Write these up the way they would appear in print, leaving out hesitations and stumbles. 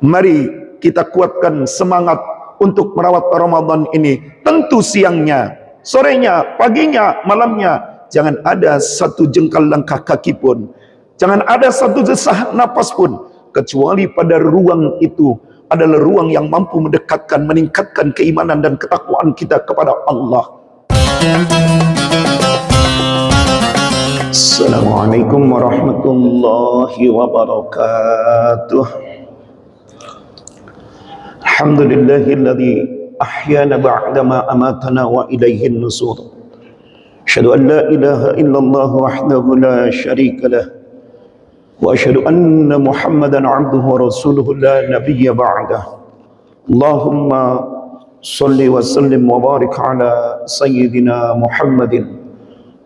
Mari kita kuatkan semangat untuk merawat Ramadan ini. Tentu siangnya, sorenya, paginya, malamnya, jangan ada satu jengkal langkah kaki pun, jangan ada satu desah napas pun, kecuali pada ruang itu adalah ruang yang mampu mendekatkan, meningkatkan keimanan dan ketakwaan kita kepada Allah. Assalamualaikum warahmatullahi wabarakatuh. Alhamdulillahilladzi ahyana ba'dama amatana wa ilaihin nusur. Asyhadu an la ilaha illallah wahdahu la syarika lah. Wa asyhadu anna Muhammadan 'abduhu wa rasuluhu la nabiyya ba'dah. Allahumma shalli wa sallim wa barik ala sayyidina Muhammadin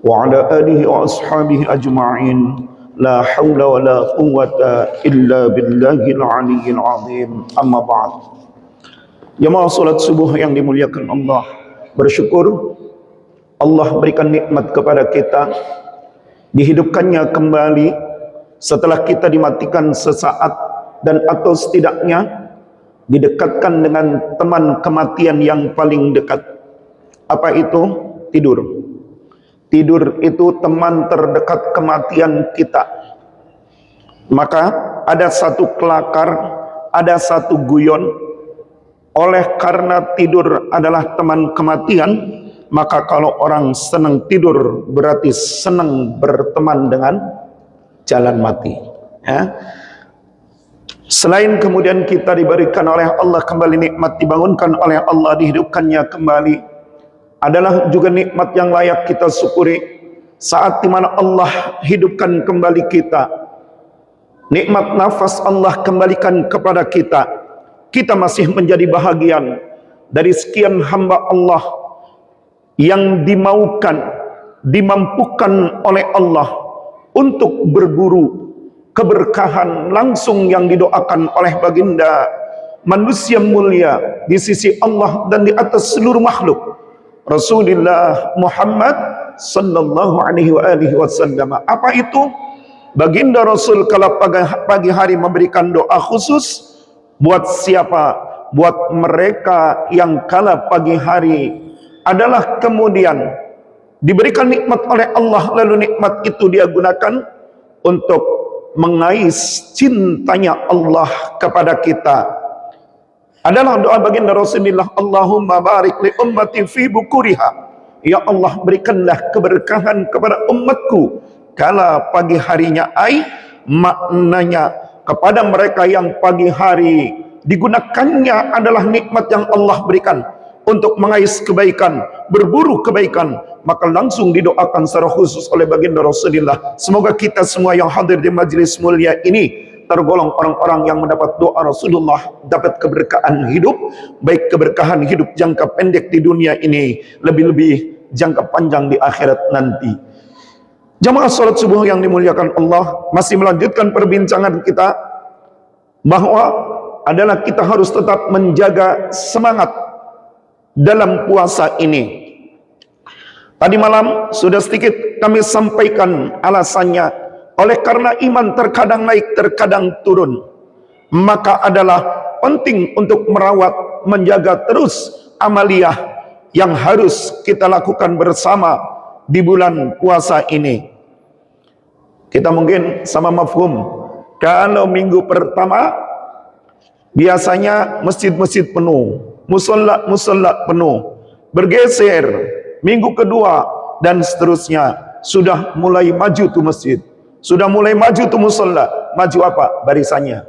wa ala alihi wa ashabihi ajma'in. La hawla wa la quwwata illa billahil aliyyil azim. Amma ba'd. Jemaah salat subuh yang dimuliakan Allah, bersyukur Allah berikan nikmat kepada kita, dihidupkannya kembali setelah kita dimatikan sesaat, dan atau setidaknya didekatkan dengan teman kematian yang paling dekat. Apa itu? Tidur. Tidur itu teman terdekat kematian kita. Maka ada satu kelakar, ada satu guyon. Oleh karena tidur adalah teman kematian, maka kalau orang senang tidur berarti senang berteman dengan jalan mati. Ya. Selain kemudian kita diberikan oleh Allah kembali nikmat, dibangunkan oleh Allah, dihidupkannya kembali, adalah juga nikmat yang layak kita syukuri. Saat dimana Allah hidupkan kembali kita, nikmat nafas Allah kembalikan kepada kita, kita masih menjadi bahagian dari sekian hamba Allah yang dimaukan, dimampukan oleh Allah untuk berburu keberkahan langsung yang didoakan oleh baginda manusia mulia di sisi Allah dan di atas seluruh makhluk, Rasulullah Muhammad sallallahu alaihi wasallam. Apa itu? Baginda Rasul kalau pagi hari memberikan doa khusus. Buat siapa? Buat mereka yang kala pagi hari adalah kemudian diberikan nikmat oleh Allah, lalu nikmat itu dia gunakan untuk mengais cintanya Allah kepada kita. Adalah doa baginda Rasulullah, Allahumma barik li ummati fi bukuriha. Ya Allah, berikanlah keberkahan kepada umatku kala pagi harinya. Maknanya kepada mereka yang pagi hari digunakannya adalah nikmat yang Allah berikan untuk mengais kebaikan, berburu kebaikan, maka langsung didoakan secara khusus oleh baginda Rasulullah. Semoga kita semua yang hadir di majelis mulia ini tergolong orang-orang yang mendapat doa Rasulullah, dapat keberkahan hidup, baik keberkahan hidup jangka pendek di dunia ini, lebih-lebih jangka panjang di akhirat nanti. Jamaah salat subuh yang dimuliakan Allah, masih melanjutkan perbincangan kita bahwa adalah kita harus tetap menjaga semangat dalam puasa ini. Tadi malam sudah sedikit kami sampaikan alasannya. Oleh karena iman terkadang naik, terkadang turun, maka adalah penting untuk merawat, menjaga terus amaliyah yang harus kita lakukan bersama di bulan puasa ini. Kita mungkin sama mafhum, kalau minggu pertama biasanya masjid-masjid penuh, musola penuh, bergeser minggu kedua dan seterusnya sudah mulai maju tuh masjid, sudah mulai maju tuh musola. Maju apa? Barisannya,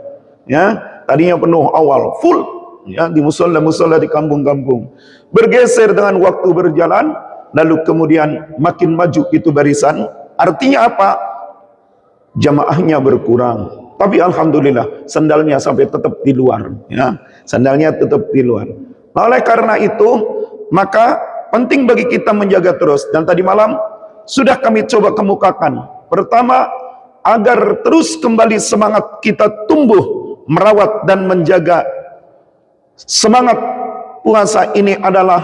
ya, tadinya penuh awal full, ya, di musola di kampung-kampung. Bergeser dengan waktu berjalan, lalu kemudian makin maju itu barisan. Artinya apa? Jamaahnya berkurang. Tapi alhamdulillah sandalnya sampai tetap di luar, ya. Sandalnya tetap di luar. Nah, oleh karena itu maka penting bagi kita menjaga terus, dan tadi malam sudah kami coba kemukakan. Pertama, agar terus kembali semangat kita tumbuh, merawat dan menjaga semangat puasa ini adalah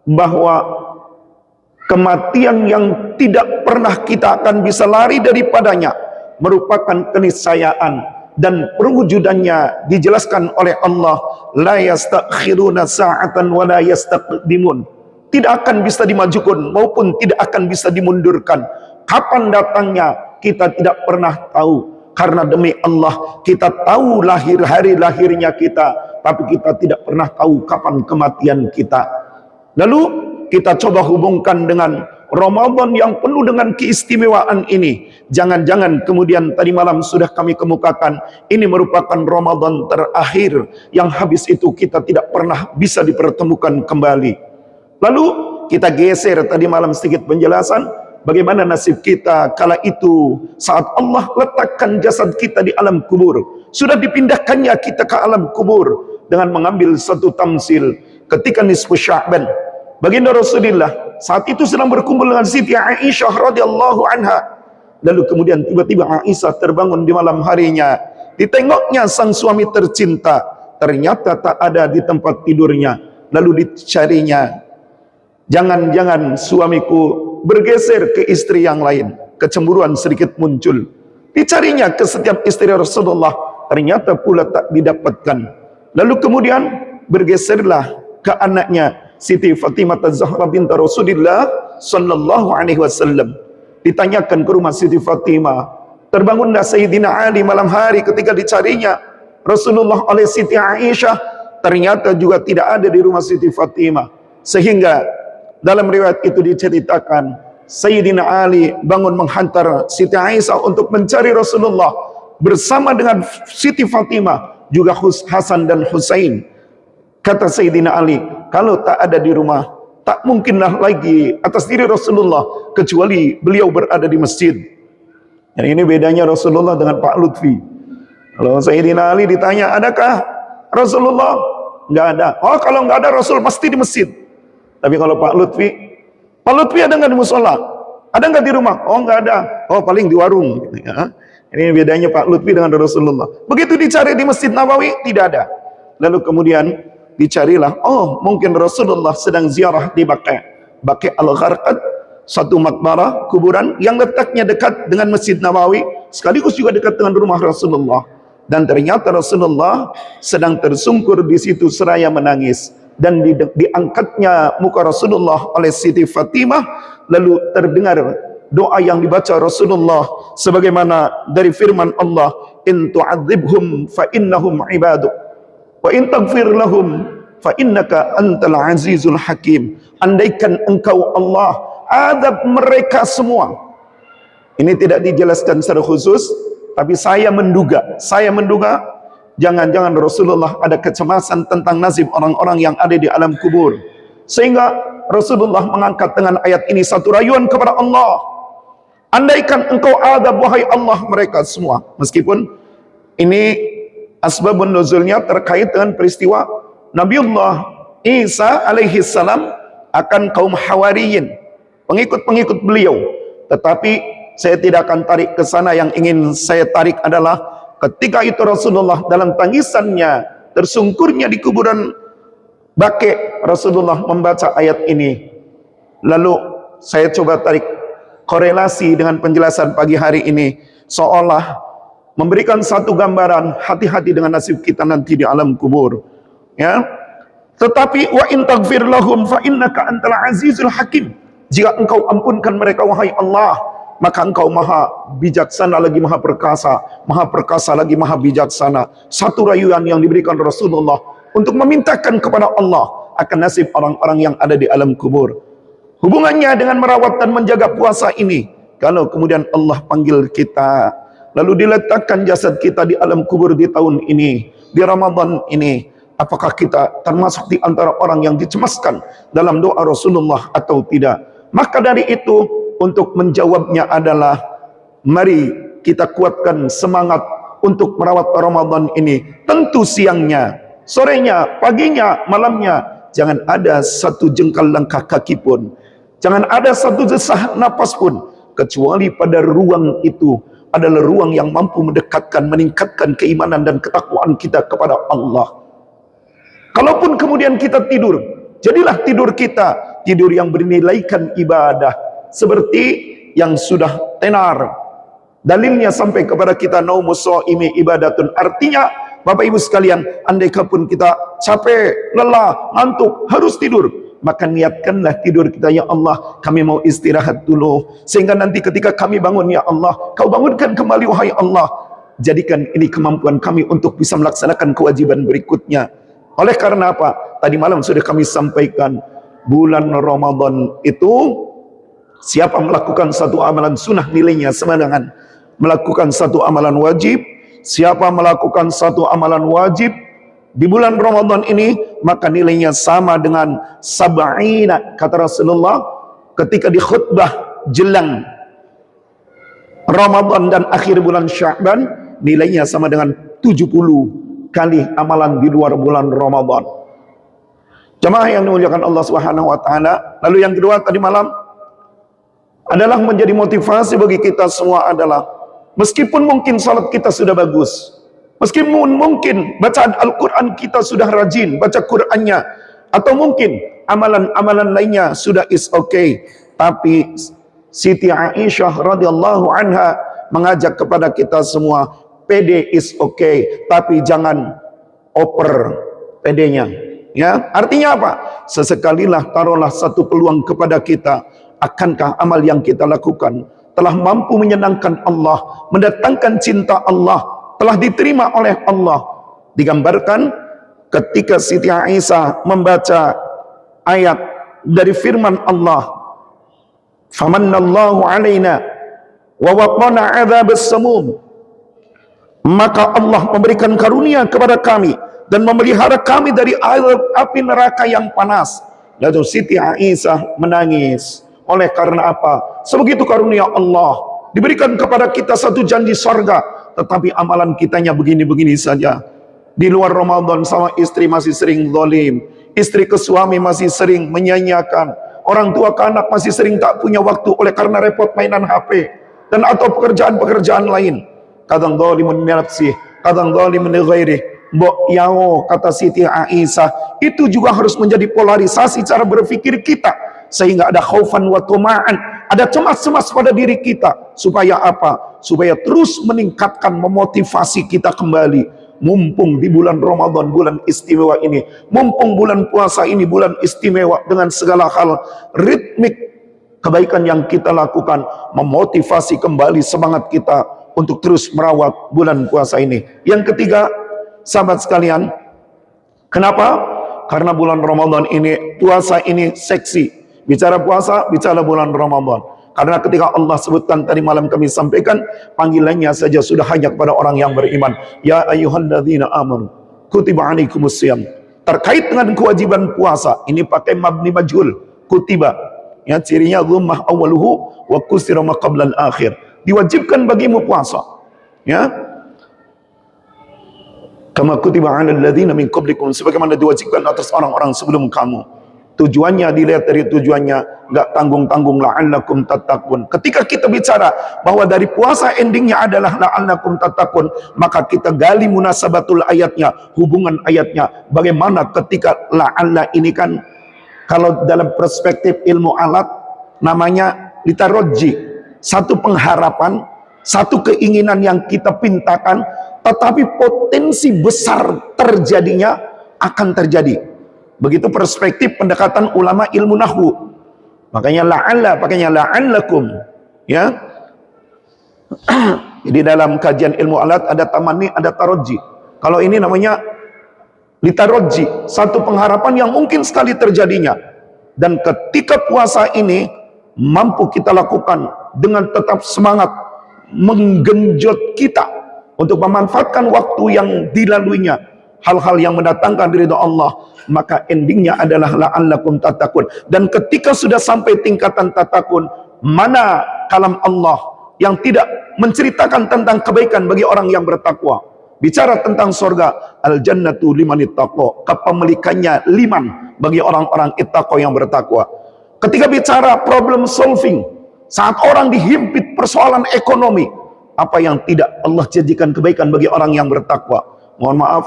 bahwa kematian yang tidak pernah kita akan bisa lari daripadanya merupakan keniscayaan dan perwujudannya dijelaskan oleh Allah, la yastakhiruna sa'atan wa la yastaqdimun. Tidak akan bisa dimajukan maupun tidak akan bisa dimundurkan. Kapan datangnya kita tidak pernah tahu. Karena demi Allah kita tahu hari lahirnya kita, tapi kita tidak pernah tahu kapan kematian kita. Lalu kita coba hubungkan dengan Ramadan yang penuh dengan keistimewaan ini. Jangan-jangan kemudian tadi malam sudah kami kemukakan, ini merupakan Ramadan terakhir yang habis itu kita tidak pernah bisa dipertemukan kembali. Lalu kita geser tadi malam sedikit penjelasan, bagaimana nasib kita kala itu saat Allah letakkan jasad kita di alam kubur. Sudah dipindahkannya kita ke alam kubur dengan mengambil satu tamsil ketika nisfu Sya'ban. Baginda Rasulullah saat itu sedang berkumpul dengan Siti Aisyah radhiyallahu anha. Lalu kemudian tiba-tiba Aisyah terbangun di malam harinya. Ditengoknya sang suami tercinta, ternyata tak ada di tempat tidurnya. Lalu dicarinya. Jangan-jangan suamiku bergeser ke istri yang lain. Kecemburuan sedikit muncul. Dicarinya ke setiap istri Rasulullah, ternyata pula tak didapatkan. Lalu kemudian bergeserlah ke anaknya Siti Fatimah Az-Zahra binti Rasulullah sallallahu alaihi wasallam. Ditanyakan ke rumah Siti Fatimah. Terbangunlah Sayyidina Ali malam hari ketika dicarinya Rasulullah oleh Siti Aisyah, ternyata juga tidak ada di rumah Siti Fatimah. Sehingga dalam riwayat itu diceritakan Sayyidina Ali bangun menghantar Siti Aisyah untuk mencari Rasulullah bersama dengan Siti Fatimah, juga Hasan dan Husain. Kata Sayyidina Ali, kalau tak ada di rumah, tak mungkinlah lagi atas diri Rasulullah kecuali beliau berada di masjid. Dan ini bedanya Rasulullah dengan Pak Lutfi. Kalau Sayyidina Ali ditanya, adakah Rasulullah? Enggak ada. Oh, kalau enggak ada Rasul pasti di masjid. Tapi kalau Pak Lutfi ada nggak di musola? Ada nggak di rumah? Oh, nggak ada. Oh, paling di warung. Ya. Ini bedanya Pak Lutfi dengan Rasulullah. Begitu dicari di Masjid Nabawi, tidak ada. Lalu kemudian dicarilah, oh mungkin Rasulullah sedang ziarah di Baqi' al-Gharqad, satu makbarah kuburan yang letaknya dekat dengan Masjid Nabawi, sekaligus juga dekat dengan rumah Rasulullah. Dan ternyata Rasulullah sedang tersungkur di situ seraya menangis. Dan diangkatnya muka Rasulullah oleh Siti Fatimah, lalu terdengar doa yang dibaca Rasulullah sebagaimana dari firman Allah, in tu'adzibhum fa innahum ibaduk wa in taghfir lahum fa innaka antal azizul hakim. Andaikan engkau Allah azab mereka semua. Ini tidak dijelaskan secara khusus, tapi saya menduga jangan-jangan Rasulullah ada kecemasan tentang nasib orang-orang yang ada di alam kubur, sehingga Rasulullah mengangkat dengan ayat ini satu rayuan kepada Allah, andaikan engkau azab wahai Allah mereka semua. Meskipun ini asbabun nuzulnya terkait dengan peristiwa Nabiullah Isa alaihi salam akan kaum Hawariyin, pengikut-pengikut beliau. Tetapi saya tidak akan tarik ke sana. Yang ingin saya tarik adalah ketika itu Rasulullah dalam tangisannya, tersungkurnya di kuburan Baqi', Rasulullah membaca ayat ini. Lalu saya coba tarik korelasi dengan penjelasan pagi hari ini, seolah memberikan satu gambaran hati-hati dengan nasib kita nanti di alam kubur. Ya. Tetapi wa in taghfir lahum fa innaka antal azizul hakim. Jika engkau ampunkan mereka wahai Allah, maka engkau maha bijaksana lagi maha perkasa lagi maha bijaksana. Satu rayuan yang diberikan Rasulullah untuk memintakan kepada Allah akan nasib orang-orang yang ada di alam kubur. Hubungannya dengan merawat dan menjaga puasa ini, kalau kemudian Allah panggil kita, lalu diletakkan jasad kita di alam kubur di tahun ini, di Ramadan ini, apakah kita termasuk di antara orang yang dicemaskan dalam doa Rasulullah atau tidak? Maka dari itu, untuk menjawabnya adalah, mari kita kuatkan semangat untuk merawat Ramadan ini. Tentu siangnya, sorenya, paginya, malamnya, jangan ada satu jengkal langkah kaki pun, jangan ada satu desah napas pun, kecuali pada ruang itu adalah ruang yang mampu mendekatkan, meningkatkan keimanan dan ketakwaan kita kepada Allah. Kalaupun kemudian kita tidur, jadilah tidur kita tidur yang bernilaikan ibadah, seperti yang sudah tenar Dalilnya sampai kepada kita naumus shaimi ibadatun. Artinya Bapak Ibu sekalian, andaikapun kita capek, lelah, ngantuk, harus tidur, maka niatkanlah tidur kita, ya Allah, kami mau istirahat dulu. Sehingga nanti ketika kami bangun, ya Allah, Kau bangunkan kembali, wahai Allah. Jadikan ini kemampuan kami untuk bisa melaksanakan kewajiban berikutnya. Oleh karena apa? Tadi malam sudah kami sampaikan, bulan Ramadan itu, siapa melakukan satu amalan sunnah nilainya sama dengan melakukan satu amalan wajib. Siapa melakukan satu amalan wajib di bulan Ramadan ini, maka nilainya sama dengan sab'ina, kata Rasulullah ketika di khutbah jelang Ramadan dan akhir bulan Sya'ban, nilainya sama dengan 70 kali amalan di luar bulan Ramadan. Jemaah yang dimuliakan Allah Subhanahu wa taala. Lalu yang kedua tadi malam adalah menjadi motivasi bagi kita semua adalah, meskipun mungkin salat kita sudah bagus, meskipun mungkin bacaan Al-Quran kita sudah rajin baca Qurannya, atau mungkin amalan-amalan lainnya sudah is okay, tapi Siti Aisyah radhiyallahu anha mengajak kepada kita semua, PD is okay, tapi jangan over PD-nya. Ya, artinya apa? Sesekalilah taruhlah satu peluang kepada kita. Akankah amal yang kita lakukan telah mampu menyenangkan Allah, mendatangkan cinta Allah, telah diterima oleh Allah? Digambarkan ketika Siti Aisyah membaca ayat dari firman Allah, "Famannallahu alaina wa waqana 'adzabas samum." Maka Allah memberikan karunia kepada kami dan memelihara kami dari api neraka yang panas. Lalu Siti Aisyah menangis. Oleh karena apa? Sebegitu karunia Allah, diberikan kepada kita satu janji sorga, tetapi amalan kitanya begini-begini saja. Di luar Ramadan sama istri masih sering zalim, istri ke suami masih sering menyanyiakan, orang tua ke anak masih sering tak punya waktu oleh karena repot mainan HP dan atau pekerjaan-pekerjaan lain. Kadang zalimun li nafsih, kadang zalimun li ghairih. Mbok yao, kata Siti Aisyah, itu juga harus menjadi polarisasi cara berpikir kita, sehingga ada khaufan wa tuma'an, ada cemas-cemas pada diri kita. Supaya apa? Supaya terus meningkatkan, memotivasi kita kembali. Mumpung di bulan Ramadan, bulan istimewa ini, mumpung bulan puasa ini, bulan istimewa, dengan segala hal ritmik kebaikan yang kita lakukan, memotivasi kembali semangat kita untuk terus merawat bulan puasa ini. Yang ketiga, sahabat sekalian, kenapa? Karena bulan Ramadan ini, puasa ini seksi. Bicara puasa, bicara bulan Ramadan. Karena ketika Allah sebutkan tadi malam kami sampaikan, panggilannya saja sudah hanya kepada orang yang beriman. Ya ayyuhalladzina amanu kutiba alaikumusiyam. Terkait dengan kewajiban puasa, ini pakai mabni majhul, kutiba. Ya, cirinya dhammah awaluhu wa kusira ma qabla al-akhir. Diwajibkan bagimu puasa. Ya. Kama kutiba 'alal ladzina min qablikum, sebagaimana diwajibkan atas orang-orang sebelum kamu. Tujuannya, dilihat dari tujuannya, enggak tanggung-tanggung, la'allakum tattaqun. Ketika kita bicara bahwa dari puasa endingnya adalah la'allakum tattaqun, maka kita gali munasabatul ayatnya, hubungan ayatnya. Bagaimana ketika la'alla ini kan, kalau dalam perspektif ilmu alat namanya litarojji, satu pengharapan, satu keinginan yang kita pintakan, tetapi potensi besar terjadinya akan terjadi. Begitu perspektif pendekatan ulama ilmu nahwu. Makanya la'alla, pakainya la'allakum. Ya. Jadi dalam kajian ilmu alat ada tamanni, ada tarojji. Kalau ini namanya litarojji, satu pengharapan yang mungkin sekali terjadinya. Dan ketika puasa ini mampu kita lakukan dengan tetap semangat, menggenjot kita untuk memanfaatkan waktu yang dilaluinya, hal-hal yang mendatangkan ridha Allah, maka endingnya adalah la'allakum tattaqun. Dan ketika sudah sampai tingkatan tattaqun, mana kalam Allah yang tidak menceritakan tentang kebaikan bagi orang yang bertakwa? Bicara tentang surga, al-jannatu liman ittaqa, kepemilikannya liman bagi orang-orang ittaqa yang bertakwa. Ketika bicara problem solving, saat orang dihimpit persoalan ekonomi, apa yang tidak Allah janjikan kebaikan bagi orang yang bertakwa? Mohon maaf,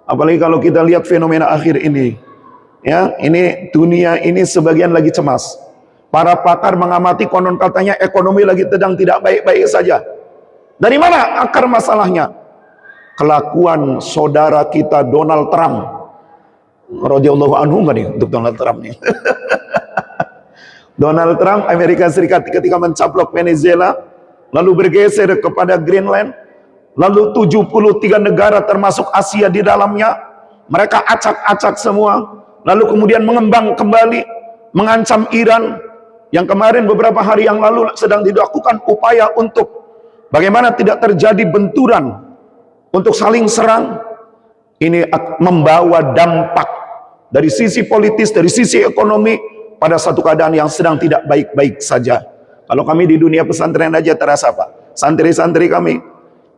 apalagi kalau kita lihat fenomena akhir ini, ya, ini dunia ini sebagian lagi cemas. Para pakar mengamati, konon katanya ekonomi lagi sedang tidak baik-baik saja. Dari mana akar masalahnya? Kelakuan saudara kita Donald Trump radhiyallahu anhu nih, untuk Donald Trump nih. Donald Trump Amerika Serikat ketika mencaplok Venezuela, lalu bergeser kepada Greenland, lalu 73 negara termasuk Asia di dalamnya, mereka acak-acak semua, lalu kemudian mengembang kembali, mengancam Iran, yang kemarin beberapa hari yang lalu sedang dilakukan upaya untuk bagaimana tidak terjadi benturan, untuk saling serang. Ini membawa dampak dari sisi politis, dari sisi ekonomi, pada satu keadaan yang sedang tidak baik-baik saja. Kalau kami di dunia pesantren aja terasa Pak, santri-santri kami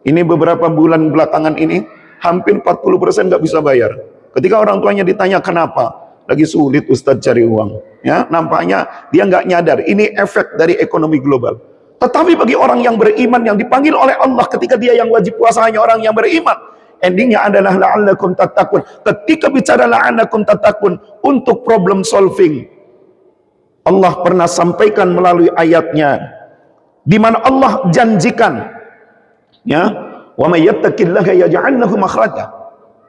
ini beberapa bulan belakangan ini hampir 40% nggak bisa bayar. Ketika orang tuanya ditanya kenapa, lagi sulit Ustadz cari uang, ya nampaknya dia nggak nyadar ini efek dari ekonomi global. Tetapi bagi orang yang beriman, yang dipanggil oleh Allah ketika dia yang wajib puasa hanya orang yang beriman, endingnya adalah la'allakum tattaqun. Ketika bicara la'allakum tattaqun untuk problem solving, Allah pernah sampaikan melalui ayatnya, di mana Allah janjikan, ya, wa may yattaqillaha yaj'al lahu makhraja.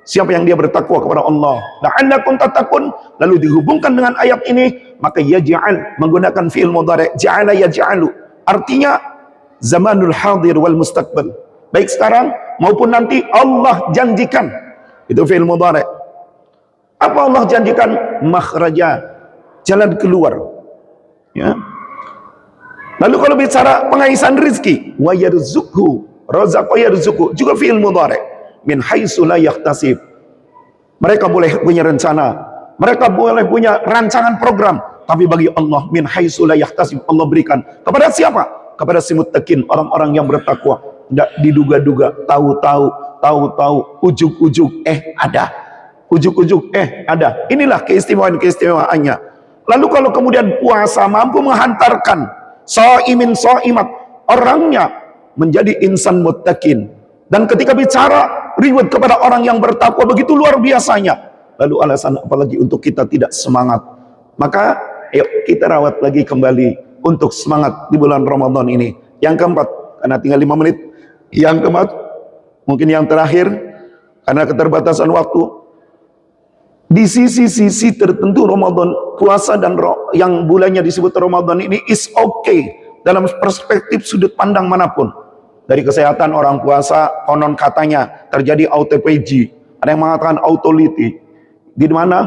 Siapa yang dia bertakwa kepada Allah, la'allakum tattaqun, lalu dihubungkan dengan ayat ini, maka yaj'al menggunakan fi'il mudhari', ja'ala yaj'alu, artinya zamanul hadir wal mustaqbal, baik sekarang maupun nanti Allah janjikan. Itu fi'il mudhari'. Apa Allah janjikan? Makhraja, jalan keluar, ya. Lalu kalau bicara pengaisan rezeki, wa yarzuqhu, razaqa yarzuqhu, juga fi'il mudhari', min haitsu la yahtasib. Mereka boleh punya rencana, mereka boleh punya rancangan program, tapi bagi Allah min haitsu la yahtasib, Allah berikan kepada siapa? Kepada si muttaqin, orang-orang yang bertakwa. Tidak diduga-duga, tahu-tahu, ujug-ujug ada. Ujug-ujug ada. Inilah keistimewaan-keistimewaannya. Lalu kalau kemudian puasa mampu menghantarkan shaimin shaimat, orangnya menjadi insan muttaqin. Dan ketika bicara reward kepada orang yang bertakwa begitu luar biasanya. Lalu alasan apalagi untuk kita tidak semangat? Maka yuk kita rawat lagi kembali untuk semangat di bulan Ramadan ini. Yang keempat, karena tinggal 5 menit. Yang keempat, mungkin yang terakhir, karena keterbatasan waktu, di sisi-sisi tertentu Ramadan, puasa dan yang bulannya disebut Ramadan ini is okay dalam perspektif sudut pandang manapun. Dari kesehatan orang puasa, konon katanya terjadi autophagy, ada yang mengatakan autoliti, di mana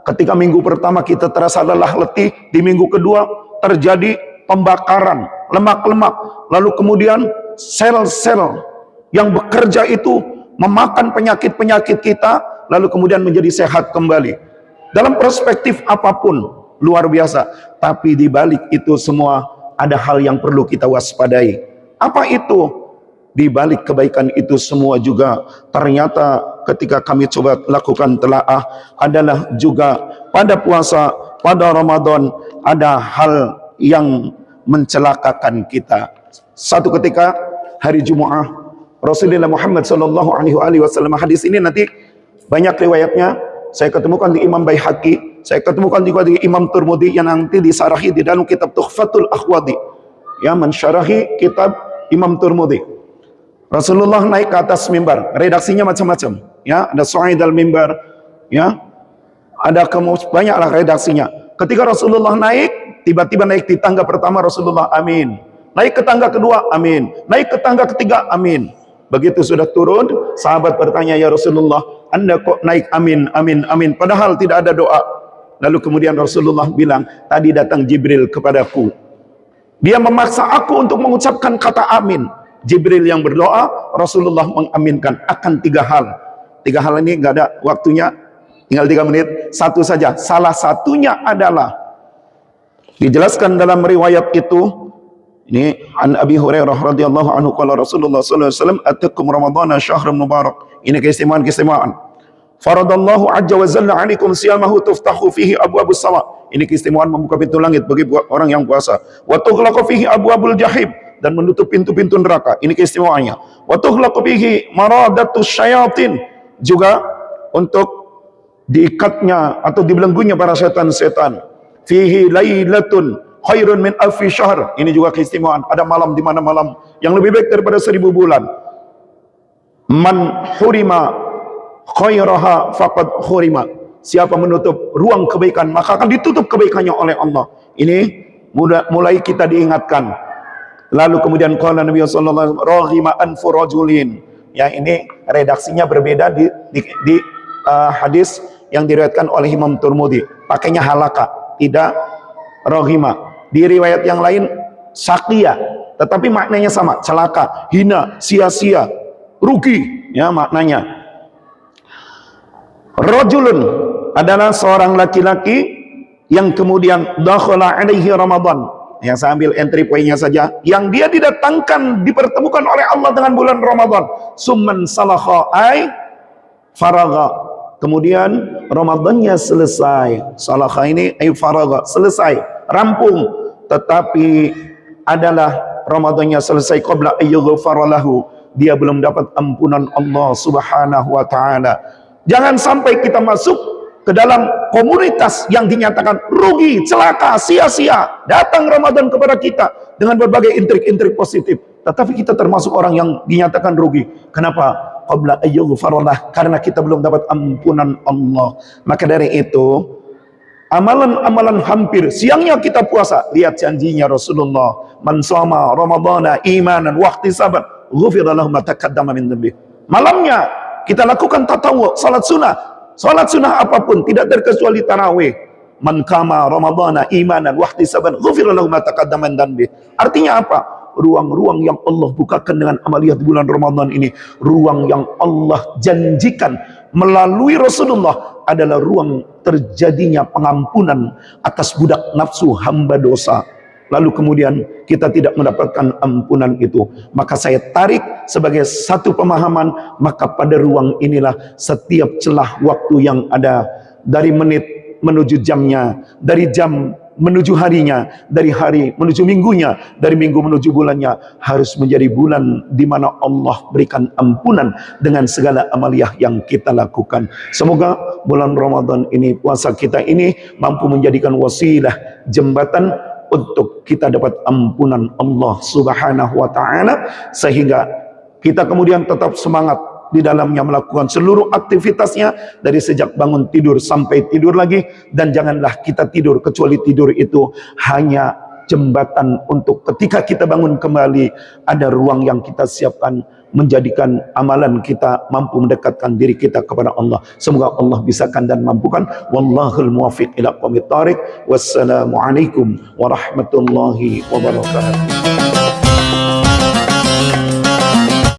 ketika minggu pertama kita terasa lelah letih, di minggu kedua terjadi pembakaran lemak-lemak, lalu kemudian sel-sel yang bekerja itu memakan penyakit-penyakit kita, lalu kemudian menjadi sehat kembali. Dalam perspektif apapun luar biasa, tapi di balik itu semua ada hal yang perlu kita waspadai. Apa itu? Di balik kebaikan itu semua juga ternyata ketika kami coba lakukan telaah adalah juga pada puasa, pada Ramadan ada hal yang mencelakakan kita. Satu ketika hari Jumat, Rasulullah Muhammad SAW, hadis ini nanti banyak riwayatnya saya ketemukan di Imam Baihaqi, saya ketemukan juga di Imam Tirmidzi yang nanti disarahi di dalam kitab Tuhfatul Akhwadi, yang mensyarahi kitab Imam Tirmidzi. Rasulullah naik ke atas mimbar, redaksinya macam-macam, ya, ada Su'aid al-Mimbar, ya, ada banyaklah redaksinya. Ketika Rasulullah naik, tiba-tiba naik di tangga pertama Rasulullah amin, naik ke tangga kedua amin, naik ke tangga ketiga amin. Begitu sudah turun, sahabat bertanya, ya Rasulullah, Anda kok naik amin, amin, amin, padahal tidak ada doa. Lalu kemudian Rasulullah bilang, tadi datang Jibril kepadaku, dia memaksa aku untuk mengucapkan kata amin. Jibril yang berdoa, Rasulullah mengaminkan akan 3 hal. 3 hal ini nggak ada waktunya, tinggal 3 menit. Satu saja, salah satunya adalah dijelaskan dalam riwayat itu. Ini an Abi Hurairah radhiyallahu anhu qala Rasulullah sallallahu alaihi wasallam atakum ramadhana syahrun mubarak. Ini keistimewaan. Faradallahu azza wa jalla 'alaikum siyamahu tuftahu fihi abwabus sama. Ini keistimewaan membuka pintu langit bagi orang yang puasa. Wa tughlaqu fihi abwabul jahim, dan menutup pintu-pintu neraka. Ini keistimewaannya. Wa tughlaqu fihi maradatus syayatin, juga untuk diikatnya atau dibelenggunya para setan-setan. Fihi lailatun khairun min alfi syahr. Ini juga keistimewaan. Ada malam di mana malam yang lebih baik daripada 1000 bulan. Man hurima khairaha faqad hurima. Siapa menutup ruang kebaikan, maka akan ditutup kebaikannya oleh Allah. Ini mulai kita diingatkan. Lalu kemudian qala Nabi sallallahu alaihi wasallam raghima anfu rajulin. Ya, ini redaksinya berbeda di hadis yang diriwayatkan oleh Imam Tirmidzi. Pakainya halaka, tidak raghima. Di riwayat yang lain syaqiya, tetapi maknanya sama, celaka, hina, sia-sia, rugi, ya maknanya. Rajulun adalah seorang laki-laki yang kemudian dakhala alaihi Ramadan. Yang saya ambil entry poinnya saja, yang dia didatangkan, dipertemukan oleh Allah dengan bulan Ramadan. Summan salakha ay faragha. Kemudian Ramadannya selesai. Salakha ini ay faragha, selesai, rampung. Tetapi adalah Ramadannya selesai qabla ayyughfara lahu. Dia belum dapat ampunan Allah Subhanahu wa taala. Jangan sampai kita masuk ke dalam komunitas yang dinyatakan rugi, celaka, sia-sia. Datang Ramadan kepada kita dengan berbagai intrik-intrik positif, tetapi kita termasuk orang yang dinyatakan rugi. Kenapa? Qabla ayyughfarallah, karena kita belum dapat ampunan Allah. Maka dari itu, amalan-amalan hampir siangnya kita puasa. Lihat janjinya Rasulullah, man shoma ramadhana imanan wa ihtisaban ghufira lahu ma taqaddama min dhanbi. Malamnya kita lakukan tatawwu, salat sunnah. Salat sunnah apapun, tidak terkecuali tarawih. Man qama ramadhana imanan wa ihtisaban ghufira lahu ma taqaddama min dhanbi. Artinya apa? Ruang-ruang yang Allah bukakan dengan amaliyah di bulan Ramadan ini, ruang yang Allah janjikan melalui Rasulullah adalah ruang terjadinya pengampunan atas budak nafsu hamba dosa. Lalu kemudian kita tidak mendapatkan ampunan itu, maka saya tarik sebagai satu pemahaman, maka pada ruang inilah setiap celah waktu yang ada, dari menit menuju jamnya, dari jam menuju harinya, dari hari menuju minggunya, dari minggu menuju bulannya, harus menjadi bulan di mana Allah berikan ampunan dengan segala amaliyah yang kita lakukan. Semoga bulan Ramadan ini, puasa kita ini mampu menjadikan wasilah, jembatan untuk kita dapat ampunan Allah Subhanahu wa taala, sehingga kita kemudian tetap semangat di dalamnya melakukan seluruh aktivitasnya, dari sejak bangun tidur sampai tidur lagi. Dan janganlah kita tidur kecuali tidur itu hanya jembatan untuk ketika kita bangun kembali ada ruang yang kita siapkan, menjadikan amalan kita mampu mendekatkan diri kita kepada Allah. Semoga Allah bisakan dan mampukan. Wallahul muwaffiq ila aqwamit thariq. Wassalamualaikum warahmatullahi wabarakatuh.